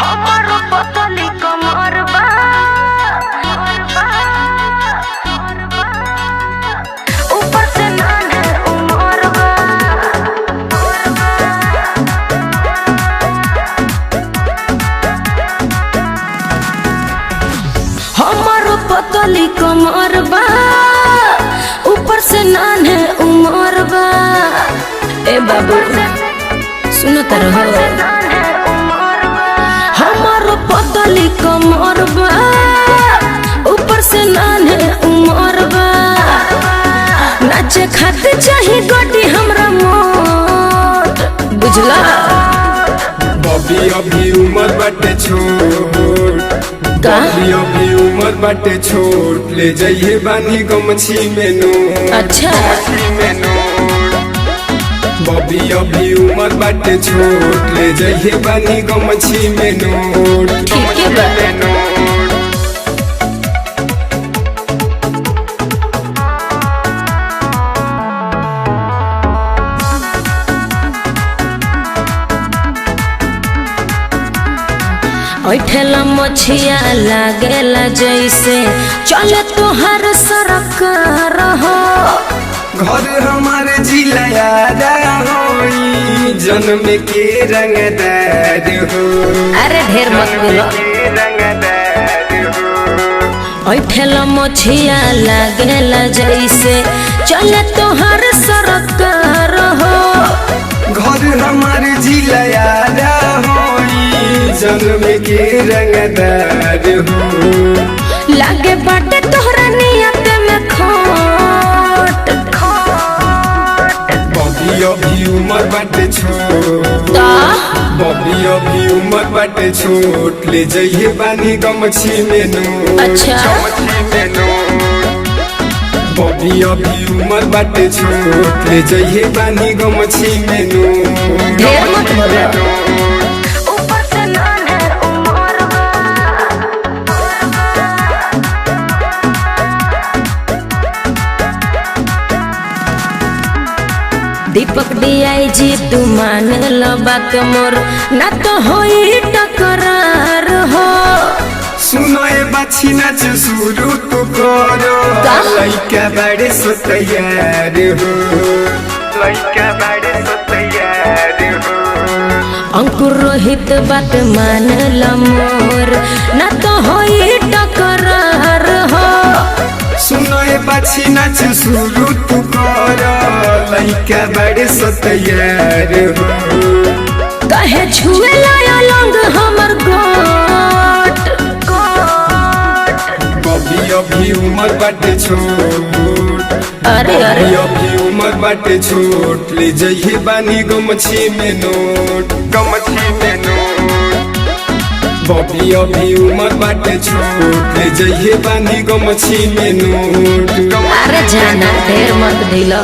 हमारो पतली कमर बा ऊपर से नाने उमर बा हमारो पतली कमर बा ऊपर से नाने उमर बा। ए बाबू सुनत रहो हमारो पतली कमर बा ऊपर से नाने उमर बा। नाचे खाते चाही गोटी हमरा मोट बुझला। बॉबी अभी उमर बाटे छोट बॉबी अभी उमर बाटे छोट ले जाइए बानी गमछी में नोट। अच्छा बॉबी अभी उमर बाटे छोट ले जाइए बानी गमछी में नोट। ठीक है बा ऐठेला मछिया लागेला जैसे चले तोहर सरकार हो। घर हमारे जिला याद होई जन्म के रंगदार हो। अरे ढेर मत बोलो। ऐठेला मछिया लागेला जैसे चले तोहर सरकार हो। घर हमारे जिला याद होई जन्म के रंगदार हो। लागे बाटे तोहरा नियत में खोट। बॉबी अभी उमर बाटे छोट बॉबी अभी उमर बाटे छोट ले जाइए बानी गमछी में नोट। अच्छा बॉबी अभी उमर बाटे छोट ले जाइए बानी गमछी में नोट। ढेर मत बोलो। ऊपर से नाने उमर बा दीपक DIG तू मान लो बात मोर ना तो होई टकरार हो। सुनो ए बाछी नाच शुरू तो करो लइका बड़े सो तैयार हो। लइका बड़े सो तैयार हो। अंकुर रोहित बात मान लो मोर ना तो होई टकरार हो। सुनो ए बाछी नाच शुरू तो करो लइका बड़े सो तैयार हो। कहे छुए लाया लंग हमर गोट। बॉबी अभी उमर बाटे छोट अरे बॉबी अभी उमर बाटे छोट ले जाइए बानी गमछी में नोट। गमछी में नोट बॉबी अभी उमर बाटे छोट ले जाइए बानी गमछी में नोट। अरे जाना ढेर मत ढीलो।